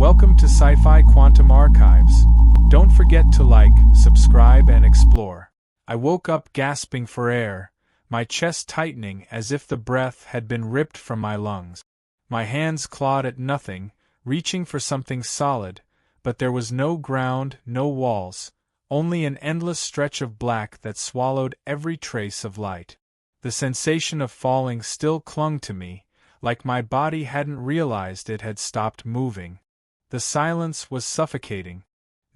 Welcome to Sci-Fi Quantum Archives. Don't forget to like, subscribe, and explore. I woke up gasping for air, my chest tightening as if the breath had been ripped from my lungs. My hands clawed at nothing, reaching for something solid, but there was no ground, no walls, only an endless stretch of black that swallowed every trace of light. The sensation of falling still clung to me, like my body hadn't realized it had stopped moving. The silence was suffocating.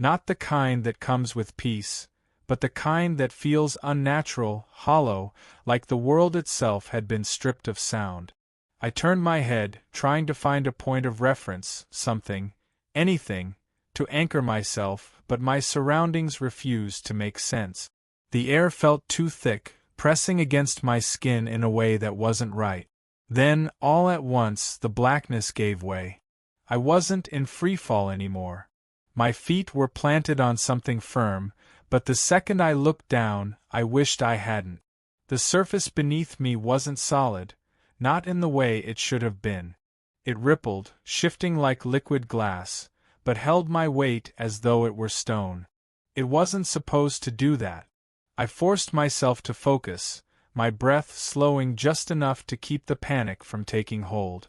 Not the kind that comes with peace, but the kind that feels unnatural, hollow, like the world itself had been stripped of sound. I turned my head, trying to find a point of reference, something, anything, to anchor myself, but my surroundings refused to make sense. The air felt too thick, pressing against my skin in a way that wasn't right. Then, all at once, the blackness gave way. I wasn't in freefall anymore. My feet were planted on something firm, but the second I looked down, I wished I hadn't. The surface beneath me wasn't solid, not in the way it should have been. It rippled, shifting like liquid glass, but held my weight as though it were stone. It wasn't supposed to do that. I forced myself to focus, my breath slowing just enough to keep the panic from taking hold.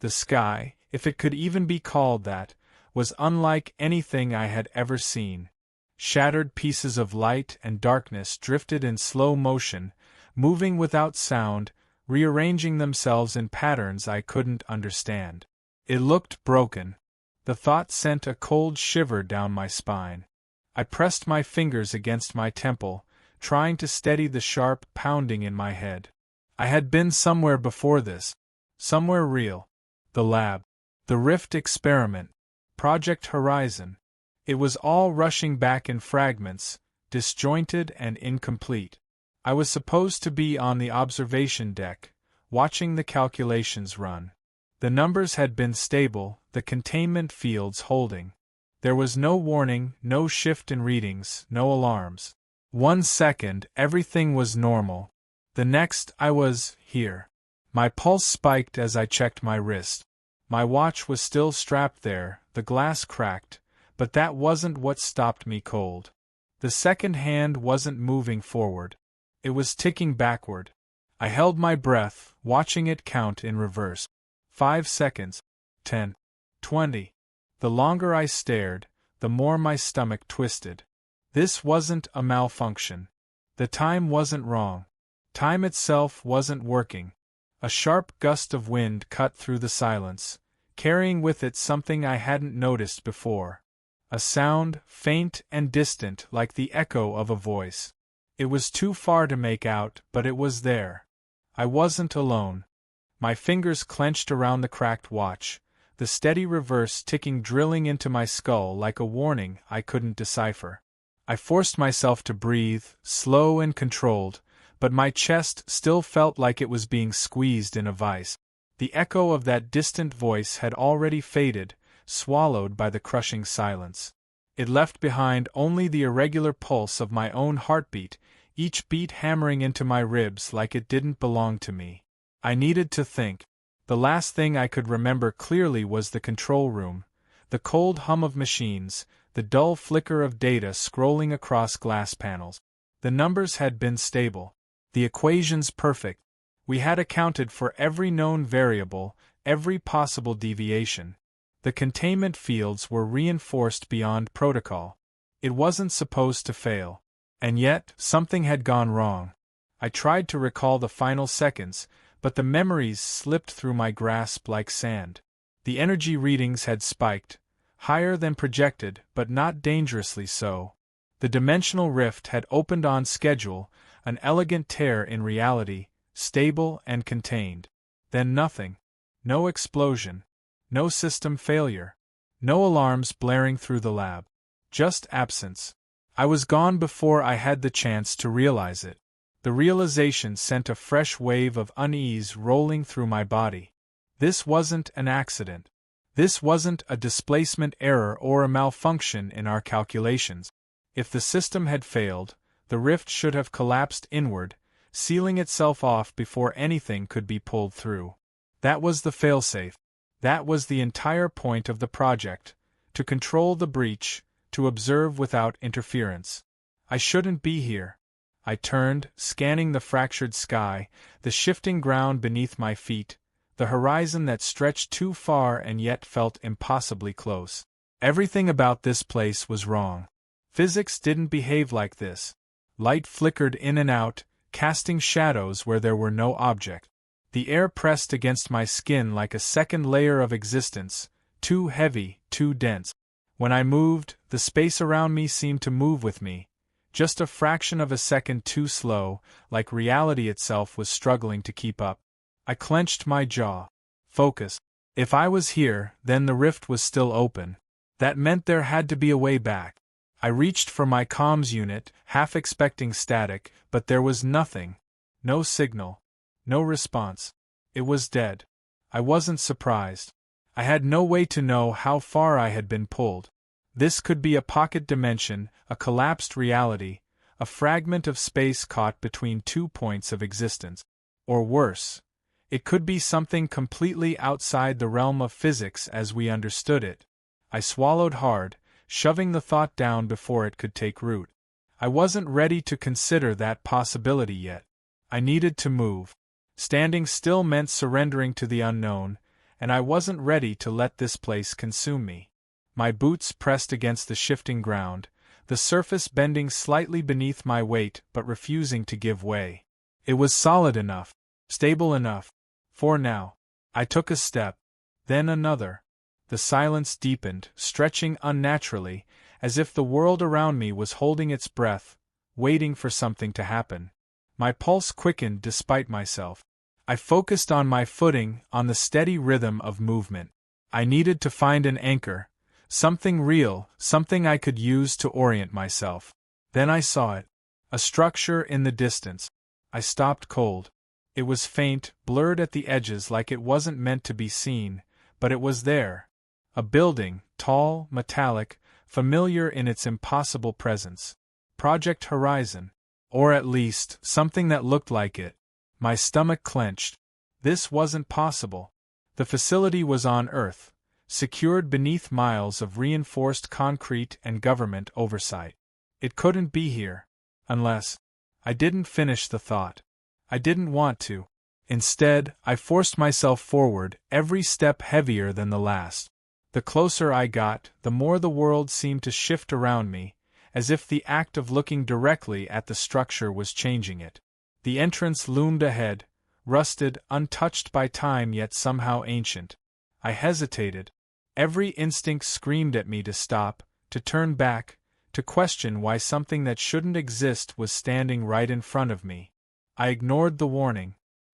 The sky, if it could even be called that, was unlike anything I had ever seen. Shattered pieces of light and darkness drifted in slow motion, moving without sound, rearranging themselves in patterns I couldn't understand. It looked broken. The thought sent a cold shiver down my spine. I pressed my fingers against my temple, trying to steady the sharp pounding in my head. I had been somewhere before this. Somewhere real. The lab. The Rift experiment. Project Horizon. It was all rushing back in fragments, disjointed and incomplete. I was supposed to be on the observation deck, watching the calculations run. The numbers had been stable, the containment fields holding. There was no warning, no shift in readings, no alarms. 1 second, everything was normal. The next, I was here. My pulse spiked as I checked my wrist. My watch was still strapped there, the glass cracked, but that wasn't what stopped me cold. The second hand wasn't moving forward. It was ticking backward. I held my breath, watching it count in reverse. 5 seconds. 10. 20. The longer I stared, the more my stomach twisted. This wasn't a malfunction. The time wasn't wrong. Time itself wasn't working. A sharp gust of wind cut through the silence, carrying with it something I hadn't noticed before. A sound, faint and distant like the echo of a voice. It was too far to make out, but it was there. I wasn't alone. My fingers clenched around the cracked watch, the steady reverse ticking drilling into my skull like a warning I couldn't decipher. I forced myself to breathe, slow and controlled, but my chest still felt like it was being squeezed in a vice. The echo of that distant voice had already faded, swallowed by the crushing silence. It left behind only the irregular pulse of my own heartbeat, each beat hammering into my ribs like it didn't belong to me. I needed to think. The last thing I could remember clearly was the control room, the cold hum of machines, the dull flicker of data scrolling across glass panels. The numbers had been stable. The equations perfect. We had accounted for every known variable, every possible deviation. The containment fields were reinforced beyond protocol. It wasn't supposed to fail. And yet, something had gone wrong. I tried to recall the final seconds, but the memories slipped through my grasp like sand. The energy readings had spiked, higher than projected, but not dangerously so. The dimensional rift had opened on schedule, an elegant tear in reality, stable and contained. Then nothing. No explosion. No system failure. No alarms blaring through the lab. Just absence. I was gone before I had the chance to realize it. The realization sent a fresh wave of unease rolling through my body. This wasn't an accident. This wasn't a displacement error or a malfunction in our calculations. If the system had failed, the rift should have collapsed inward, sealing itself off before anything could be pulled through. That was the failsafe. That was the entire point of the project, to control the breach, to observe without interference. I shouldn't be here. I turned, scanning the fractured sky, the shifting ground beneath my feet, the horizon that stretched too far and yet felt impossibly close. Everything about this place was wrong. Physics didn't behave like this. Light flickered in and out, casting shadows where there were no object. The air pressed against my skin like a second layer of existence, too heavy, too dense. When I moved, the space around me seemed to move with me, just a fraction of a second too slow, like reality itself was struggling to keep up. I clenched my jaw. Focus. If I was here, then the rift was still open. That meant there had to be a way back. I reached for my comms unit, half expecting static, but there was nothing. No signal. No response. It was dead. I wasn't surprised. I had no way to know how far I had been pulled. This could be a pocket dimension, a collapsed reality, a fragment of space caught between 2 points of existence. Or worse, it could be something completely outside the realm of physics as we understood it. I swallowed hard, shoving the thought down before it could take root. I wasn't ready to consider that possibility yet. I needed to move. Standing still meant surrendering to the unknown, and I wasn't ready to let this place consume me. My boots pressed against the shifting ground, the surface bending slightly beneath my weight but refusing to give way. It was solid enough, stable enough. For now. I took a step, then another. The silence deepened, stretching unnaturally, as if the world around me was holding its breath, waiting for something to happen. My pulse quickened despite myself. I focused on my footing, on the steady rhythm of movement. I needed to find an anchor, something real, something I could use to orient myself. Then I saw it. A structure in the distance. I stopped cold. It was faint, blurred at the edges like it wasn't meant to be seen, but it was there. A building, tall, metallic, familiar in its impossible presence. Project Horizon. Or at least, something that looked like it. My stomach clenched. This wasn't possible. The facility was on Earth, secured beneath miles of reinforced concrete and government oversight. It couldn't be here. Unless. I didn't finish the thought. I didn't want to. Instead, I forced myself forward, every step heavier than the last. The closer I got, the more the world seemed to shift around me, as if the act of looking directly at the structure was changing it. The entrance loomed ahead, rusted, untouched by time yet somehow ancient. I hesitated. Every instinct screamed at me to stop, to turn back, to question why something that shouldn't exist was standing right in front of me. I ignored the warning.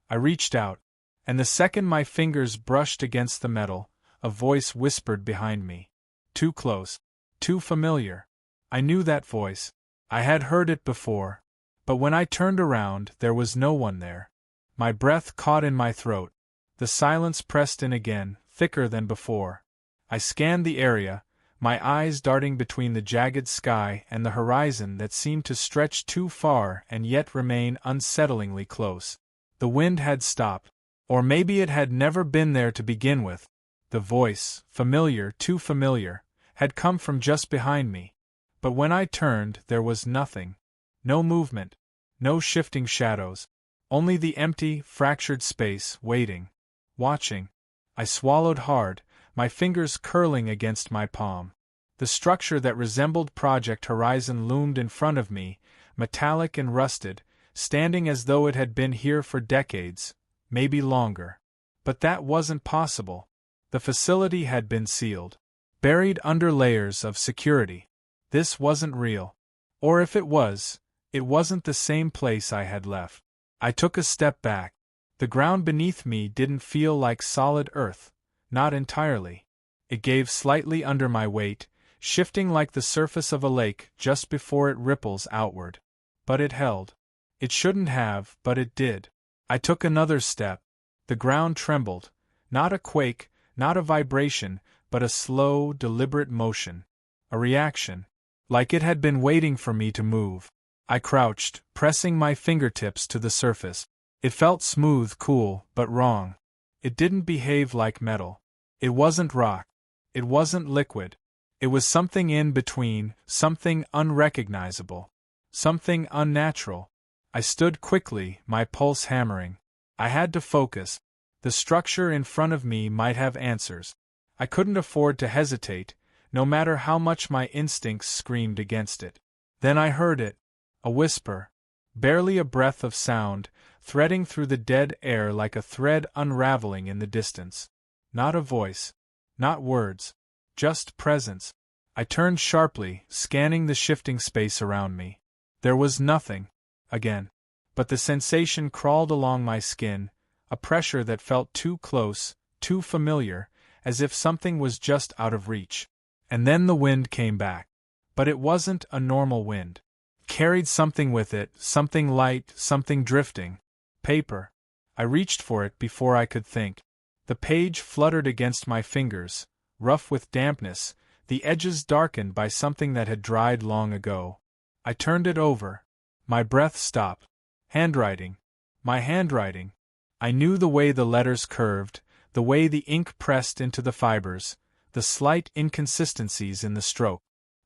I reached out, and the second my fingers brushed against the metal, a voice whispered behind me. Too close. Too familiar. I knew that voice. I had heard it before. But when I turned around, there was no one there. My breath caught in my throat. The silence pressed in again, thicker than before. I scanned the area, my eyes darting between the jagged sky and the horizon that seemed to stretch too far and yet remain unsettlingly close. The wind had stopped. Or maybe it had never been there to begin with. The voice, familiar, too familiar, had come from just behind me. But when I turned, there was nothing. No movement. No shifting shadows. Only the empty, fractured space, waiting. Watching. I swallowed hard, my fingers curling against my palm. The structure that resembled Project Horizon loomed in front of me, metallic and rusted, standing as though it had been here for decades, maybe longer. But that wasn't possible. The facility had been sealed. Buried under layers of security. This wasn't real. Or if it wasn't the same place I had left. I took a step back. The ground beneath me didn't feel like solid earth. Not entirely. It gave slightly under my weight, shifting like the surface of a lake just before it ripples outward. But it held. It shouldn't have, but it did. I took another step. The ground trembled. Not a quake, not a vibration, but a slow, deliberate motion. A reaction. Like it had been waiting for me to move. I crouched, pressing my fingertips to the surface. It felt smooth, cool, but wrong. It didn't behave like metal. It wasn't rock. It wasn't liquid. It was something in between, something unrecognizable, something unnatural. I stood quickly, my pulse hammering. I had to focus. The structure in front of me might have answers. I couldn't afford to hesitate, no matter how much my instincts screamed against it. Then I heard it. A whisper. Barely a breath of sound, threading through the dead air like a thread unraveling in the distance. Not a voice. Not words. Just presence. I turned sharply, scanning the shifting space around me. There was nothing. Again. But the sensation crawled along my skin, a pressure that felt too close, too familiar, as if something was just out of reach. And then the wind came back. But it wasn't a normal wind. It carried something with it, something light, something drifting. Paper. I reached for it before I could think. The page fluttered against my fingers, rough with dampness, the edges darkened by something that had dried long ago. I turned it over. My breath stopped. Handwriting. My handwriting. I knew the way the letters curved, the way the ink pressed into the fibers, the slight inconsistencies in the stroke.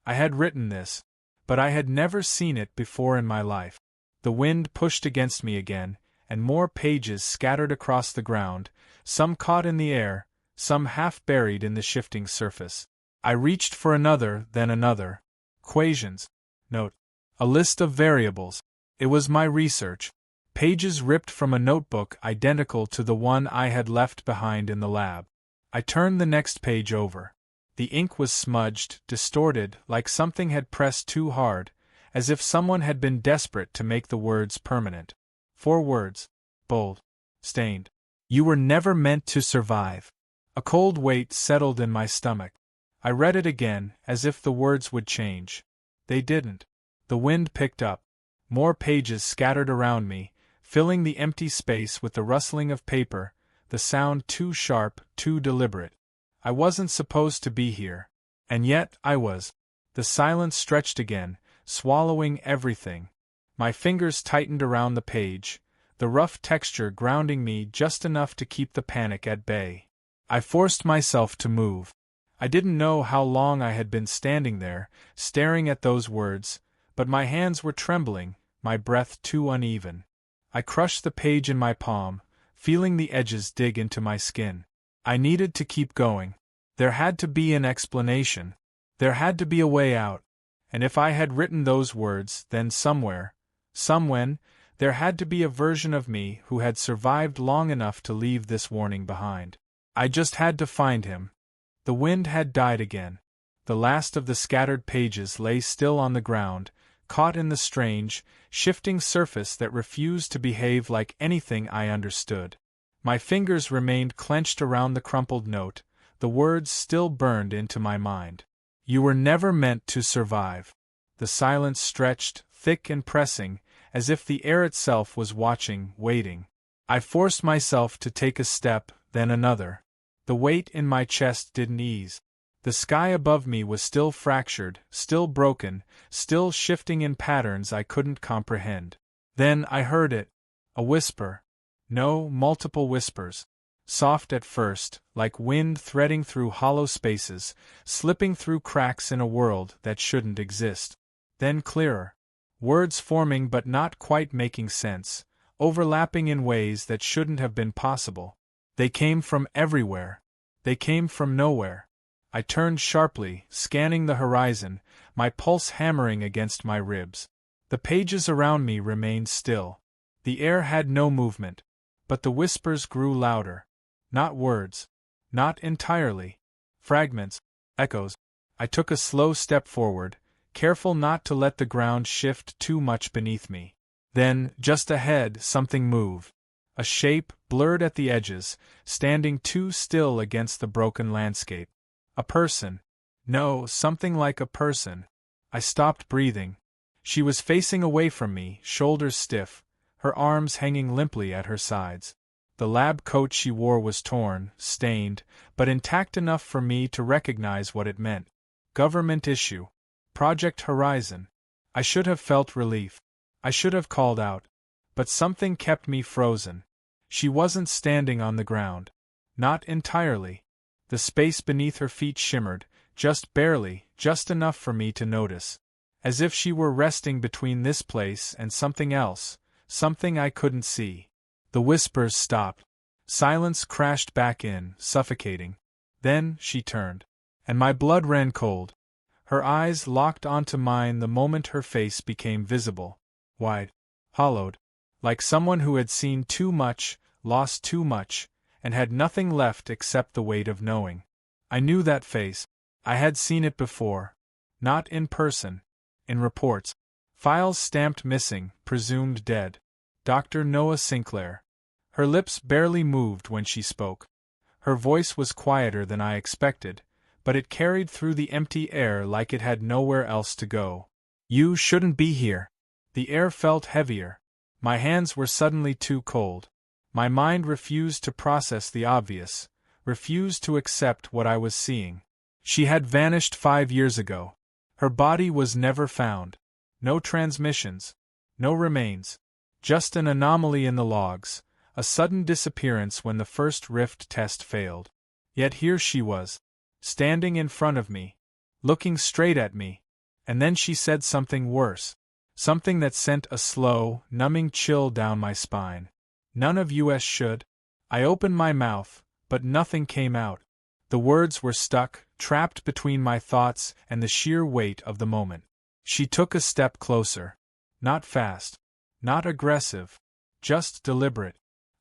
I had written this, but I had never seen it before in my life. The wind pushed against me again, and more pages scattered across the ground, some caught in the air, some half buried in the shifting surface. I reached for another, then another. Equations. Note. A list of variables. It was my research. Pages ripped from a notebook identical to the one I had left behind in the lab. I turned the next page over. The ink was smudged, distorted, like something had pressed too hard, as if someone had been desperate to make the words permanent. 4 words. Bold. Stained. You were never meant to survive. A cold weight settled in my stomach. I read it again, as if the words would change. They didn't. The wind picked up. More pages scattered around me, filling the empty space with the rustling of paper, the sound too sharp, too deliberate. I wasn't supposed to be here. And yet, I was. The silence stretched again, swallowing everything. My fingers tightened around the page, the rough texture grounding me just enough to keep the panic at bay. I forced myself to move. I didn't know how long I had been standing there, staring at those words, but my hands were trembling, my breath too uneven. I crushed the page in my palm, feeling the edges dig into my skin. I needed to keep going. There had to be an explanation. There had to be a way out. And if I had written those words, then somewhere, somewhen, there had to be a version of me who had survived long enough to leave this warning behind. I just had to find him. The wind had died again. The last of the scattered pages lay still on the ground, caught in the strange, shifting surface that refused to behave like anything I understood. My fingers remained clenched around the crumpled note, the words still burned into my mind. You were never meant to survive. The silence stretched, thick and pressing, as if the air itself was watching, waiting. I forced myself to take a step, then another. The weight in my chest didn't ease. The sky above me was still fractured, still broken, still shifting in patterns I couldn't comprehend. Then I heard it. A whisper. No, multiple whispers. Soft at first, like wind threading through hollow spaces, slipping through cracks in a world that shouldn't exist. Then clearer. Words forming but not quite making sense, overlapping in ways that shouldn't have been possible. They came from everywhere. They came from nowhere. I turned sharply, scanning the horizon, my pulse hammering against my ribs. The pages around me remained still. The air had no movement. But the whispers grew louder. Not words. Not entirely. Fragments. Echoes. I took a slow step forward, careful not to let the ground shift too much beneath me. Then, just ahead, something moved. A shape, blurred at the edges, standing too still against the broken landscape. A person. No, something like a person. I stopped breathing. She was facing away from me, shoulders stiff, her arms hanging limply at her sides. The lab coat she wore was torn, stained, but intact enough for me to recognize what it meant. Government issue. Project Horizon. I should have felt relief. I should have called out. But something kept me frozen. She wasn't standing on the ground. Not entirely. The space beneath her feet shimmered, Just barely, just enough for me to notice. As if she were resting between this place and something else, something I couldn't see. The whispers stopped. Silence crashed back in, suffocating. Then she turned. And my blood ran cold. Her eyes locked onto mine the moment her face became visible. Wide. Hollowed. Like someone who had seen too much, lost too much, and had nothing left except the weight of knowing. I knew that face. I had seen it before. Not in person. In reports. Files stamped missing, presumed dead. Dr. Noah Sinclair. Her lips barely moved when she spoke. Her voice was quieter than I expected, but it carried through the empty air like it had nowhere else to go. You shouldn't be here. The air felt heavier. My hands were suddenly too cold. My mind refused to process the obvious, refused to accept what I was seeing. She had vanished 5 years ago. Her body was never found. No transmissions. No remains. Just an anomaly in the logs, a sudden disappearance when the first rift test failed. Yet here she was, standing in front of me, looking straight at me, and then she said something worse. Something that sent a slow, numbing chill down my spine. None of us should. I opened my mouth, but nothing came out. The words were stuck, trapped between my thoughts and the sheer weight of the moment. She took a step closer. Not fast. Not aggressive. Just deliberate.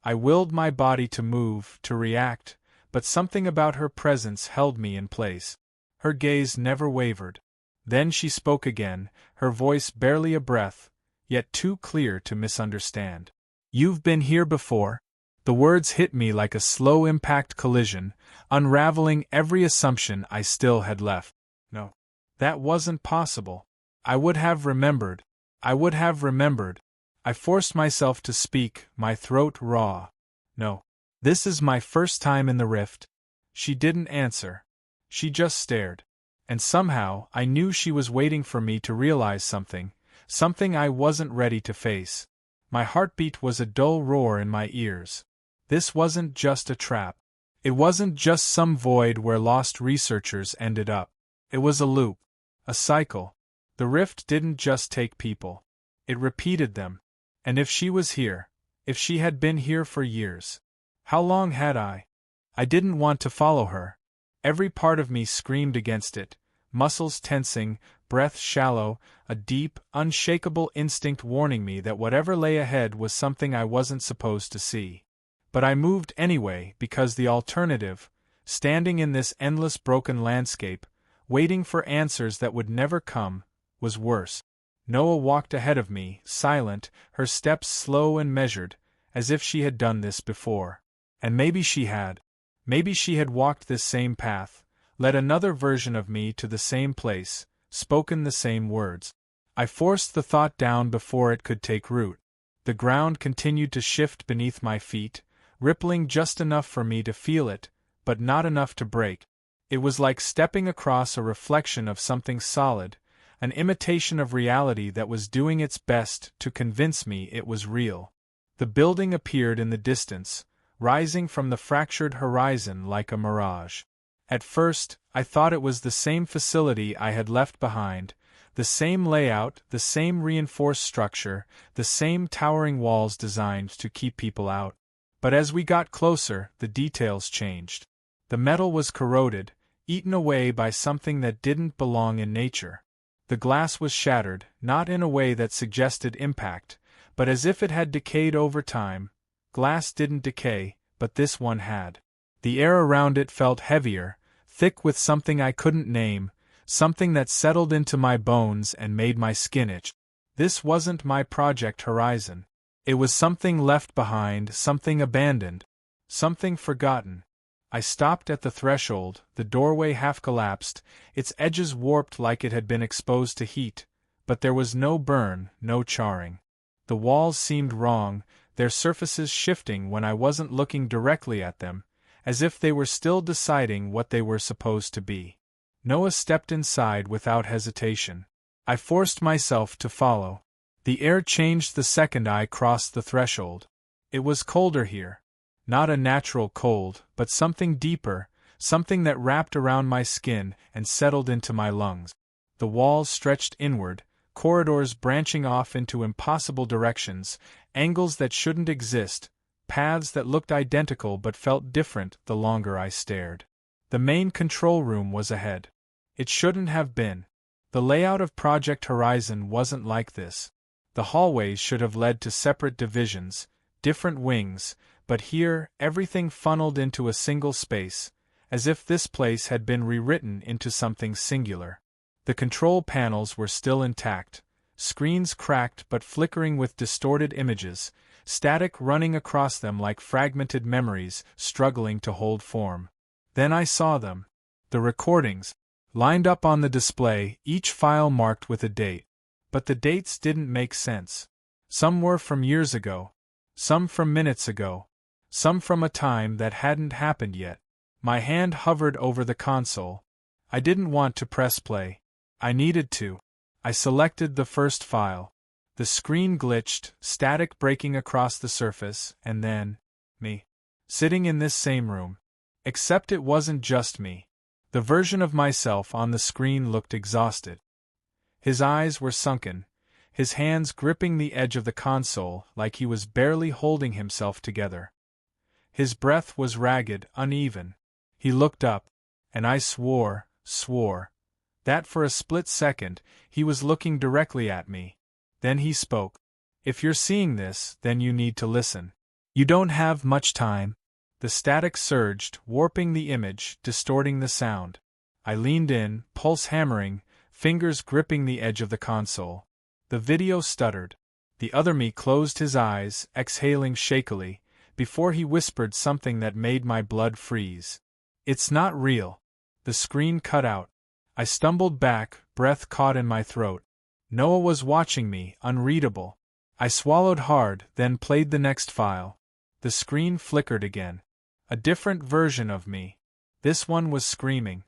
I willed my body to move, to react, but something about her presence held me in place. Her gaze never wavered. Then she spoke again, her voice barely a breath, yet too clear to misunderstand. You've been here before? The words hit me like a slow impact collision, unraveling every assumption I still had left. No. That wasn't possible. I would have remembered. I would have remembered. I forced myself to speak, my throat raw. No. This is my first time in the rift. She didn't answer. She just stared. And somehow, I knew she was waiting for me to realize something, something I wasn't ready to face. My heartbeat was a dull roar in my ears. This wasn't just a trap. It wasn't just some void where lost researchers ended up. It was a loop. A cycle. The rift didn't just take people. It repeated them. And if she was here, if she had been here for years, how long had I? I didn't want to follow her. Every part of me screamed against it, muscles tensing, breath shallow, a deep, unshakable instinct warning me that whatever lay ahead was something I wasn't supposed to see. But I moved anyway because the alternative, standing in this endless broken landscape, waiting for answers that would never come, was worse. Noah walked ahead of me, silent, her steps slow and measured, as if she had done this before. And maybe she had. Maybe she had walked this same path, led another version of me to the same place, spoken the same words. I forced the thought down before it could take root. The ground continued to shift beneath my feet, rippling just enough for me to feel it, but not enough to break. It was like stepping across a reflection of something solid, an imitation of reality that was doing its best to convince me it was real. The building appeared in the distance, rising from the fractured horizon like a mirage. At first, I thought it was the same facility I had left behind, the same layout, the same reinforced structure, the same towering walls designed to keep people out. But as we got closer, the details changed. The metal was corroded, eaten away by something that didn't belong in nature. The glass was shattered, not in a way that suggested impact, but as if it had decayed over time. Glass didn't decay, but this one had. The air around it felt heavier, thick with something I couldn't name, something that settled into my bones and made my skin itch. This wasn't my Project Horizon. It was something left behind, something abandoned, something forgotten. I stopped at the threshold, the doorway half collapsed, its edges warped like it had been exposed to heat, but there was no burn, no charring. The walls seemed wrong, their surfaces shifting when I wasn't looking directly at them, as if they were still deciding what they were supposed to be. Noah stepped inside without hesitation. I forced myself to follow. The air changed the second I crossed the threshold. It was colder here. Not a natural cold, but something deeper, something that wrapped around my skin and settled into my lungs. The walls stretched inward, corridors branching off into impossible directions, angles that shouldn't exist, paths that looked identical but felt different the longer I stared. The main control room was ahead. It shouldn't have been. The layout of Project Horizon wasn't like this. The hallways should have led to separate divisions, different wings, but here everything funneled into a single space, as if this place had been rewritten into something singular. The control panels were still intact, screens cracked but flickering with distorted images, static running across them like fragmented memories struggling to hold form. Then I saw them. The recordings, lined up on the display, each file marked with a date. But the dates didn't make sense. Some were from years ago, some from minutes ago, some from a time that hadn't happened yet. My hand hovered over the console. I didn't want to press play. I needed to. I selected the first file. The screen glitched, static breaking across the surface, and then, me. Sitting in this same room. Except it wasn't just me. The version of myself on the screen looked exhausted. His eyes were sunken, his hands gripping the edge of the console like he was barely holding himself together. His breath was ragged, uneven. He looked up, and I swore, that for a split second, he was looking directly at me. Then he spoke. "If you're seeing this, then you need to listen. You don't have much time." The static surged, warping the image, distorting the sound. I leaned in, pulse hammering, fingers gripping the edge of the console. The video stuttered. The other me closed his eyes, exhaling shakily, before he whispered something that made my blood freeze. "It's not real." The screen cut out. I stumbled back, breath caught in my throat. Noah was watching me, unreadable. I swallowed hard, then played the next file. The screen flickered again. A different version of me. This one was screaming.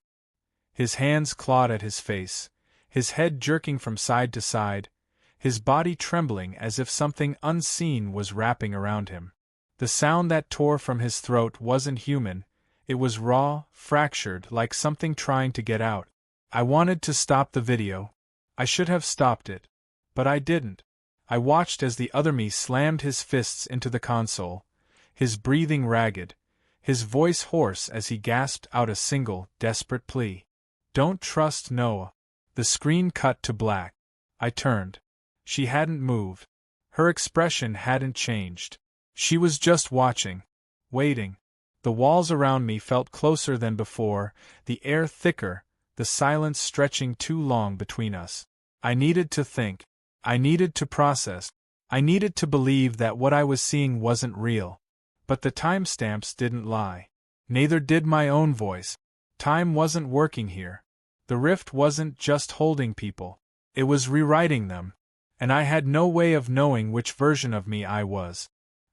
His hands clawed at his face, his head jerking from side to side, his body trembling as if something unseen was wrapping around him. The sound that tore from his throat wasn't human, it was raw, fractured, like something trying to get out. I wanted to stop the video. I should have stopped it. But I didn't. I watched as the other me slammed his fists into the console, his breathing ragged, his voice hoarse as he gasped out a single, desperate plea. "Don't trust Noah." The screen cut to black. I turned. She hadn't moved. Her expression hadn't changed. She was just watching. Waiting. The walls around me felt closer than before, the air thicker, the silence stretching too long between us. I needed to think. I needed to process. I needed to believe that what I was seeing wasn't real. But the timestamps didn't lie. Neither did my own voice. Time wasn't working here. The rift wasn't just holding people. It was rewriting them. And I had no way of knowing which version of me I was.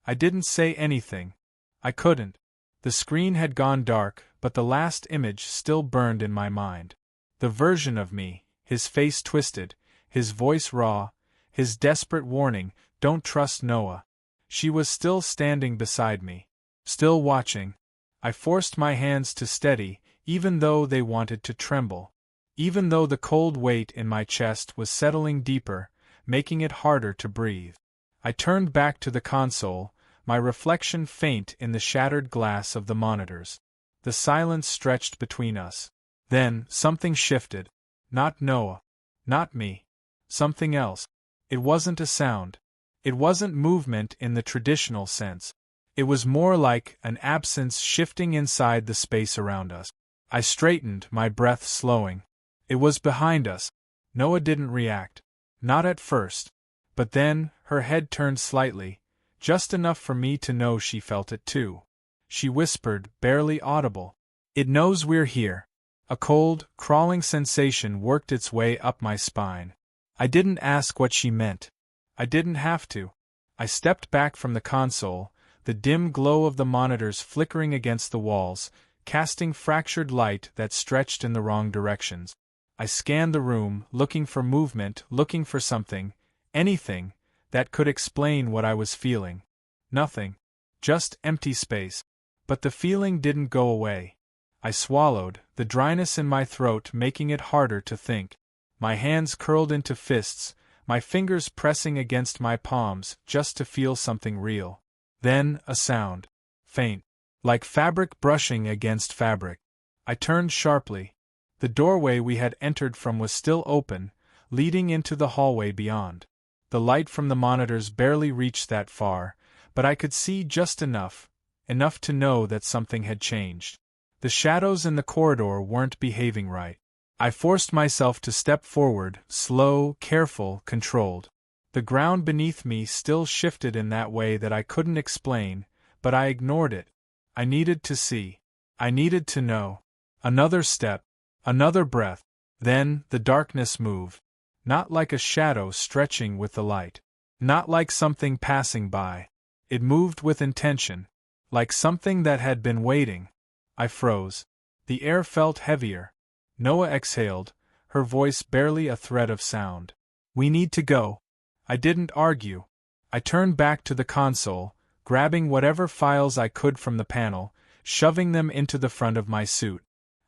I didn't say anything. I couldn't. The screen had gone dark, but the last image still burned in my mind. The version of me, his face twisted, his voice raw, his desperate warning, "Don't trust Noah." She was still standing beside me, still watching. I forced my hands to steady, even though they wanted to tremble. Even though the cold weight in my chest was settling deeper, making it harder to breathe. I turned back to the console, my reflection faint in the shattered glass of the monitors. The silence stretched between us. Then, something shifted. Not Noah. Not me. Something else. It wasn't a sound. It wasn't movement in the traditional sense. It was more like an absence shifting inside the space around us. I straightened, my breath slowing. It was behind us. Noah didn't react. Not at first. But then, her head turned slightly, just enough for me to know she felt it too. She whispered, barely audible, "It knows we're here." A cold, crawling sensation worked its way up my spine. I didn't ask what she meant. I didn't have to. I stepped back from the console, the dim glow of the monitors flickering against the walls, casting fractured light that stretched in the wrong directions. I scanned the room, looking for movement, looking for something, anything, that could explain what I was feeling. Nothing. Just empty space. But the feeling didn't go away. I swallowed, the dryness in my throat making it harder to think. My hands curled into fists, my fingers pressing against my palms just to feel something real. Then, a sound. Faint. Like fabric brushing against fabric. I turned sharply. The doorway we had entered from was still open, leading into the hallway beyond. The light from the monitors barely reached that far, but I could see just enough to know that something had changed. The shadows in the corridor weren't behaving right. I forced myself to step forward, slow, careful, controlled. The ground beneath me still shifted in that way that I couldn't explain, but I ignored it. I needed to see. I needed to know. Another step. Another breath. Then, the darkness moved. Not like a shadow stretching with the light. Not like something passing by. It moved with intention. Like something that had been waiting. I froze. The air felt heavier. Noah exhaled, her voice barely a thread of sound. "We need to go." I didn't argue. I turned back to the console, grabbing whatever files I could from the panel, shoving them into the front of my suit.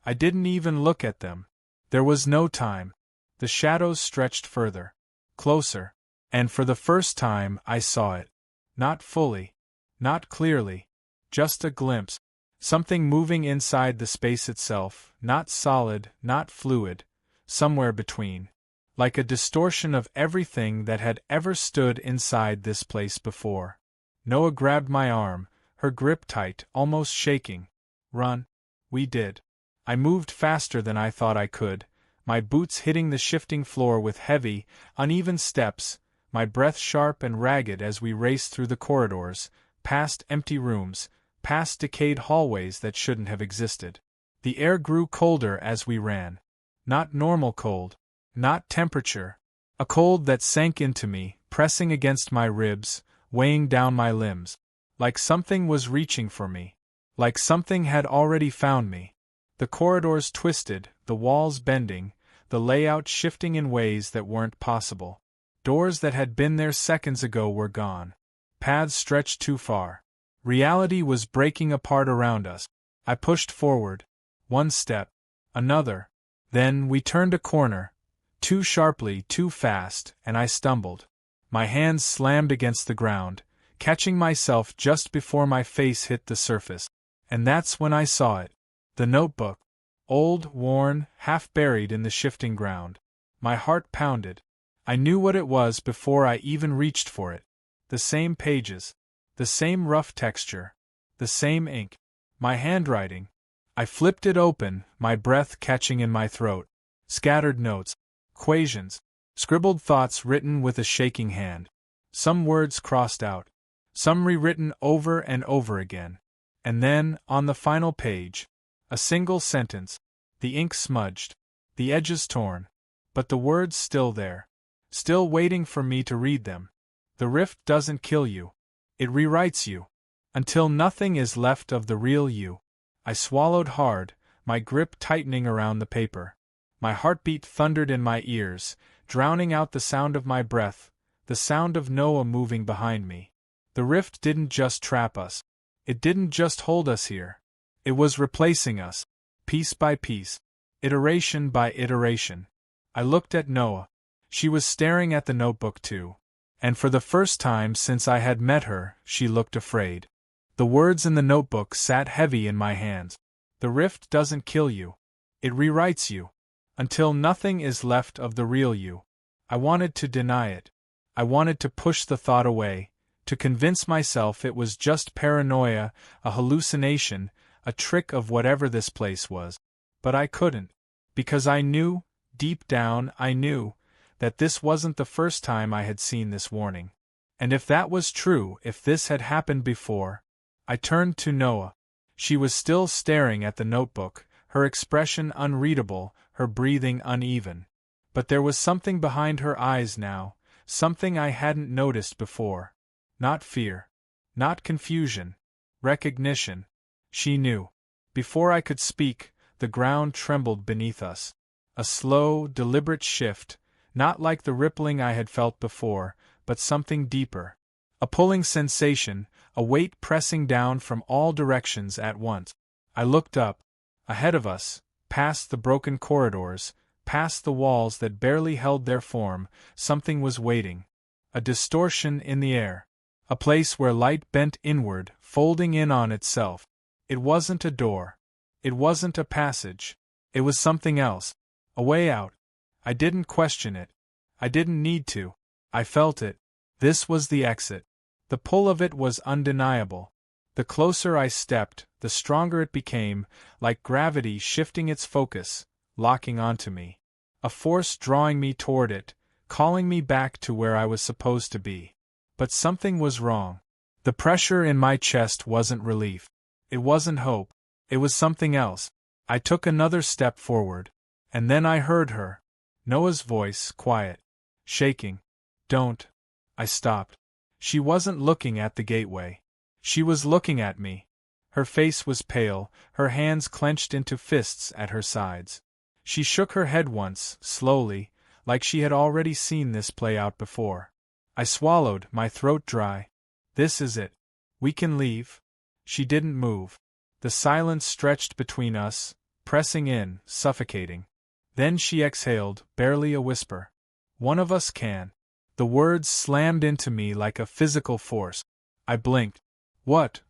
I didn't even look at them. There was no time. The shadows stretched further. Closer. And for the first time I saw it. Not fully. Not clearly. Just a glimpse. Something moving inside the space itself, not solid, not fluid, somewhere between. Like a distortion of everything that had ever stood inside this place before. Noah grabbed my arm, her grip tight, almost shaking. "Run." We did. I moved faster than I thought I could, my boots hitting the shifting floor with heavy, uneven steps, my breath sharp and ragged as we raced through the corridors, past empty rooms, past decayed hallways that shouldn't have existed. The air grew colder as we ran. Not normal cold. Not temperature. A cold that sank into me, pressing against my ribs, weighing down my limbs. Like something was reaching for me. Like something had already found me. The corridors twisted, the walls bending, the layout shifting in ways that weren't possible. Doors that had been there seconds ago were gone. Paths stretched too far. Reality was breaking apart around us. I pushed forward. One step. Another. Then we turned a corner. Too sharply, too fast, and I stumbled. My hands slammed against the ground, catching myself just before my face hit the surface. And that's when I saw it. The notebook. Old, worn, half buried in the shifting ground. My heart pounded. I knew what it was before I even reached for it. The same pages. The same rough texture. The same ink. My handwriting. I flipped it open, my breath catching in my throat. Scattered notes. Equations. Scribbled thoughts written with a shaking hand. Some words crossed out. Some rewritten over and over again. And then, on the final page, a single sentence. The ink smudged. The edges torn. But the words still there. Still waiting for me to read them. The rift doesn't kill you. It rewrites you. Until nothing is left of the real you. I swallowed hard, my grip tightening around the paper. My heartbeat thundered in my ears, drowning out the sound of my breath, the sound of Noah moving behind me. The rift didn't just trap us. It didn't just hold us here. It was replacing us, piece by piece, iteration by iteration. I looked at Noah. She was staring at the notebook too. And for the first time since I had met her, she looked afraid. The words in the notebook sat heavy in my hands. The rift doesn't kill you. It rewrites you. Until nothing is left of the real you. I wanted to deny it. I wanted to push the thought away, to convince myself it was just paranoia, a hallucination, a trick of whatever this place was. But I couldn't. Because I knew, deep down I knew, that this wasn't the first time I had seen this warning. And if that was true, if this had happened before, I turned to Noah. She was still staring at the notebook, her expression unreadable, her breathing uneven. But there was something behind her eyes now, something I hadn't noticed before. Not fear. Not confusion. Recognition. She knew. Before I could speak, the ground trembled beneath us. A slow, deliberate shift, not like the rippling I had felt before, but something deeper. A pulling sensation, a weight pressing down from all directions at once. I looked up. Ahead of us, past the broken corridors, past the walls that barely held their form, something was waiting. A distortion in the air. A place where light bent inward, folding in on itself. It wasn't a door. It wasn't a passage. It was something else. A way out. I didn't question it. I didn't need to. I felt it. This was the exit. The pull of it was undeniable. The closer I stepped, the stronger it became, like gravity shifting its focus, locking onto me. A force drawing me toward it, calling me back to where I was supposed to be. But something was wrong. The pressure in my chest wasn't relief. It wasn't hope. It was something else. I took another step forward. And then I heard her. Noah's voice, quiet. Shaking. Don't. I stopped. She wasn't looking at the gateway. She was looking at me. Her face was pale, her hands clenched into fists at her sides. She shook her head once, slowly, like she had already seen this play out before. I swallowed, my throat dry. This is it. We can leave. She didn't move. The silence stretched between us, pressing in, suffocating. Then she exhaled, barely a whisper. One of us can. The words slammed into me like a physical force. I blinked. What?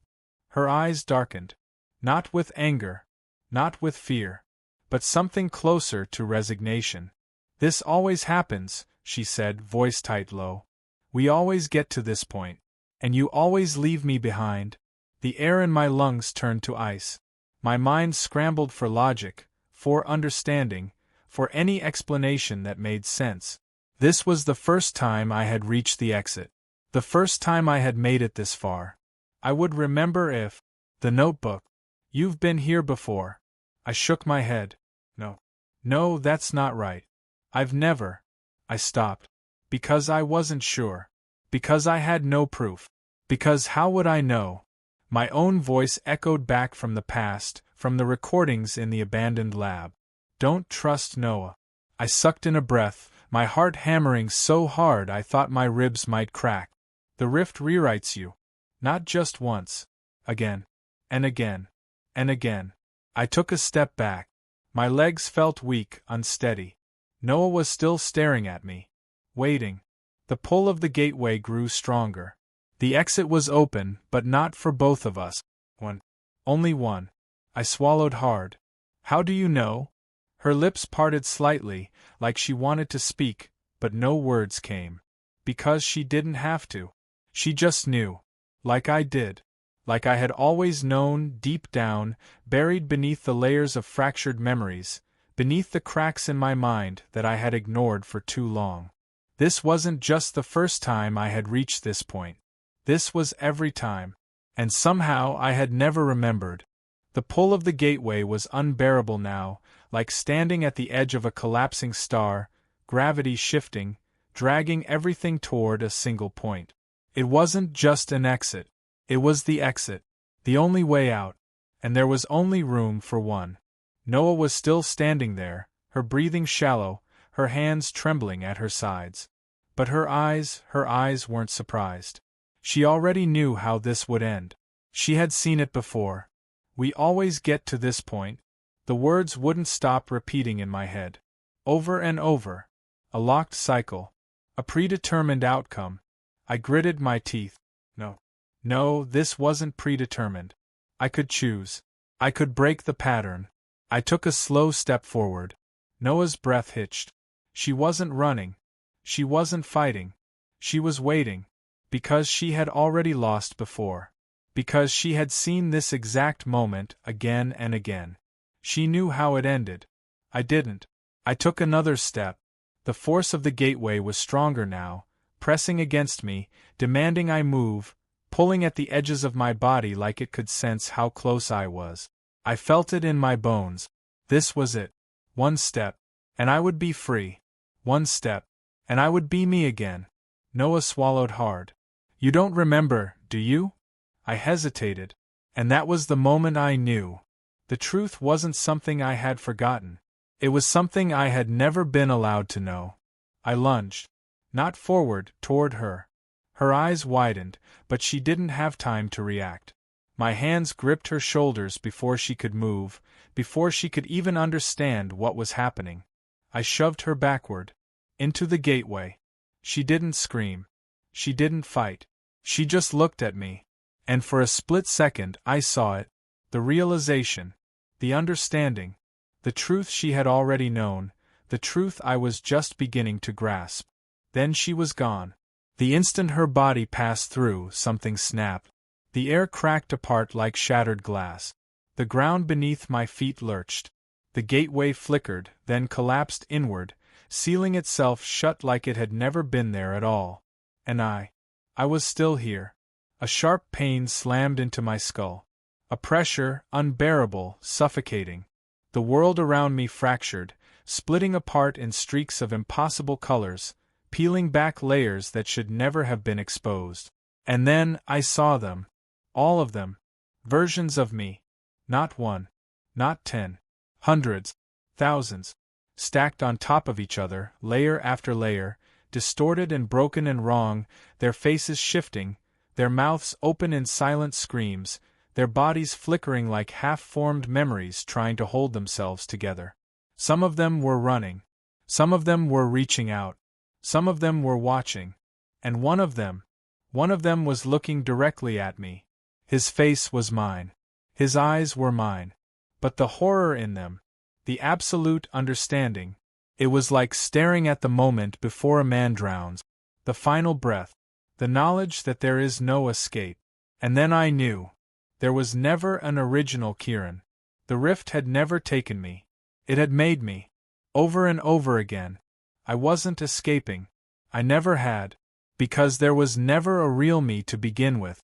Her eyes darkened. Not with anger. Not with fear. But something closer to resignation. This always happens, she said, voice tight low. We always get to this point. And you always leave me behind. The air in my lungs turned to ice. My mind scrambled for logic, for understanding, for any explanation that made sense. This was the first time I had reached the exit. The first time I had made it this far. I would remember if... The notebook. You've been here before. I shook my head. No. No, that's not right. I've never. I stopped. Because I wasn't sure. Because I had no proof. Because how would I know? My own voice echoed back from the past, from the recordings in the abandoned lab. Don't trust Noah. I sucked in a breath, my heart hammering so hard I thought my ribs might crack. The rift rewrites you. Not just once. Again. And again. And again. I took a step back. My legs felt weak, unsteady. Noah was still staring at me. Waiting. The pull of the gateway grew stronger. The exit was open, but not for both of us. One. Only one. I swallowed hard. How do you know? Her lips parted slightly, like she wanted to speak, but no words came. Because she didn't have to. She just knew. Like I did. Like I had always known, deep down, buried beneath the layers of fractured memories, beneath the cracks in my mind that I had ignored for too long. This wasn't just the first time I had reached this point. This was every time. And somehow I had never remembered. The pull of the gateway was unbearable now, like standing at the edge of a collapsing star, gravity shifting, dragging everything toward a single point. It wasn't just an exit. It was the exit. The only way out. And there was only room for one. Noah was still standing there, her breathing shallow, her hands trembling at her sides. But her eyes weren't surprised. She already knew how this would end. She had seen it before. We always get to this point. The words wouldn't stop repeating in my head. Over and over. A locked cycle. A predetermined outcome. I gritted my teeth. No. No, this wasn't predetermined. I could choose. I could break the pattern. I took a slow step forward. Noah's breath hitched. She wasn't running. She wasn't fighting. She was waiting. Because she had already lost before. Because she had seen this exact moment again and again. She knew how it ended. I didn't. I took another step. The force of the gateway was stronger now, pressing against me, demanding I move, pulling at the edges of my body like it could sense how close I was. I felt it in my bones. This was it. One step, and I would be free. One step, and I would be me again. Noah swallowed hard. You don't remember, do you? I hesitated. And that was the moment I knew. The truth wasn't something I had forgotten. It was something I had never been allowed to know. I lunged. Not forward, toward her. Her eyes widened, but she didn't have time to react. My hands gripped her shoulders before she could move, before she could even understand what was happening. I shoved her backward. Into the gateway. She didn't scream. She didn't fight. She just looked at me. And for a split second I saw it. The realization. The understanding. The truth she had already known. The truth I was just beginning to grasp. Then she was gone. The instant her body passed through, something snapped. The air cracked apart like shattered glass. The ground beneath my feet lurched. The gateway flickered, then collapsed inward, sealing itself shut like it had never been there at all. And I was still here. A sharp pain slammed into my skull. A pressure, unbearable, suffocating. The world around me fractured, splitting apart in streaks of impossible colors, peeling back layers that should never have been exposed. And then I saw them. All of them. Versions of me. Not one. Not 10. Hundreds. Thousands. Stacked on top of each other, layer after layer, distorted and broken and wrong, their faces shifting, their mouths open in silent screams, their bodies flickering like half-formed memories trying to hold themselves together. Some of them were running. Some of them were reaching out. Some of them were watching. And one of them was looking directly at me. His face was mine. His eyes were mine. But the horror in them, the absolute understanding, it was like staring at the moment before a man drowns, the final breath, the knowledge that there is no escape. And then I knew. There was never an original Kieran. The rift had never taken me. It had made me. Over and over again. I wasn't escaping. I never had. Because there was never a real me to begin with.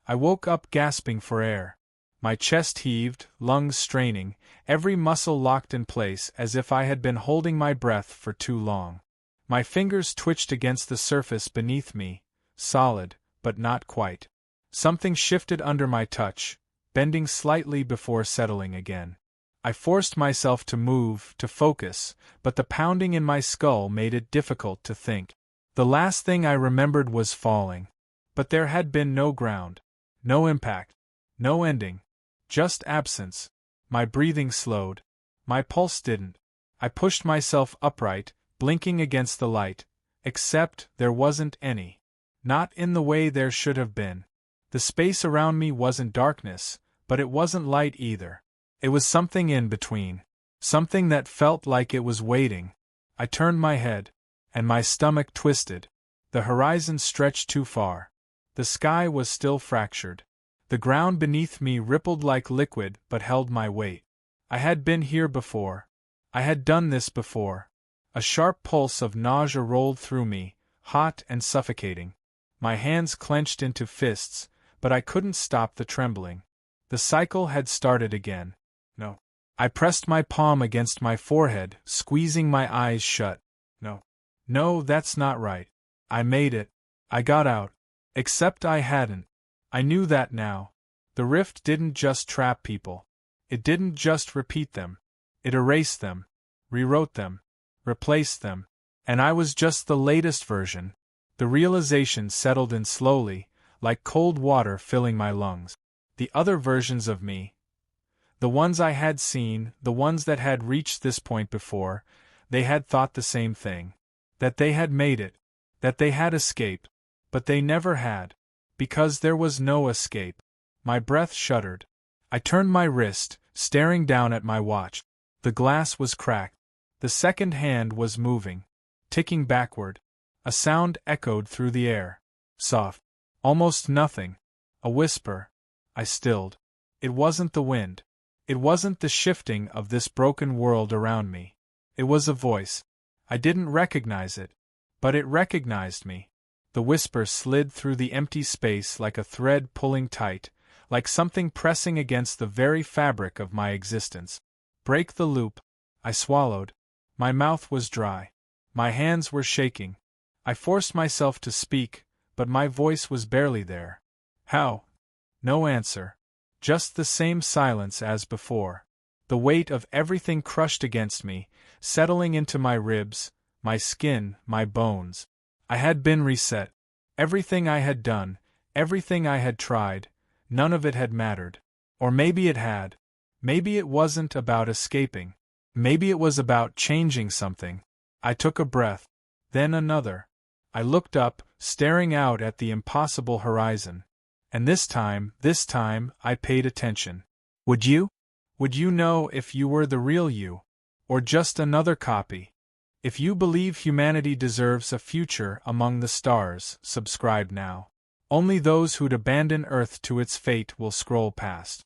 I woke up gasping for air. My chest heaved, lungs straining, every muscle locked in place as if I had been holding my breath for too long. My fingers twitched against the surface beneath me, solid, but not quite. Something shifted under my touch, bending slightly before settling again. I forced myself to move, to focus, but the pounding in my skull made it difficult to think. The last thing I remembered was falling. But there had been no ground. No impact. No ending. Just absence. My breathing slowed. My pulse didn't. I pushed myself upright, blinking against the light. Except there wasn't any. Not in the way there should have been. The space around me wasn't darkness, but it wasn't light either. It was something in between. Something that felt like it was waiting. I turned my head, and my stomach twisted. The horizon stretched too far. The sky was still fractured. The ground beneath me rippled like liquid but held my weight. I had been here before. I had done this before. A sharp pulse of nausea rolled through me, hot and suffocating. My hands clenched into fists, but I couldn't stop the trembling. The cycle had started again. No. I pressed my palm against my forehead, squeezing my eyes shut. No. No, that's not right. I made it. I got out. Except I hadn't. I knew that now. The rift didn't just trap people. It didn't just repeat them. It erased them, rewrote them, replaced them. And I was just the latest version. The realization settled in slowly, like cold water filling my lungs. The other versions of me, the ones I had seen, the ones that had reached this point before, they had thought the same thing. That they had made it. That they had escaped. But they never had. Because there was no escape. My breath shuddered. I turned my wrist, staring down at my watch. The glass was cracked. The second hand was moving. Ticking backward. A sound echoed through the air. Soft. Almost nothing. A whisper. I stilled. It wasn't the wind. It wasn't the shifting of this broken world around me. It was a voice. I didn't recognize it. But it recognized me. The whisper slid through the empty space like a thread pulling tight, like something pressing against the very fabric of my existence. Break the loop. I swallowed. My mouth was dry. My hands were shaking. I forced myself to speak, but my voice was barely there. How? No answer. Just the same silence as before. The weight of everything crushed against me, settling into my ribs, my skin, my bones. I had been reset. Everything I had done, everything I had tried, none of it had mattered. Or maybe it had. Maybe it wasn't about escaping. Maybe it was about changing something. I took a breath. Then another. I looked up, staring out at the impossible horizon. And this time, I paid attention. Would you? Would you know if you were the real you? Or just another copy? If you believe humanity deserves a future among the stars, subscribe now. Only those who'd abandon Earth to its fate will scroll past.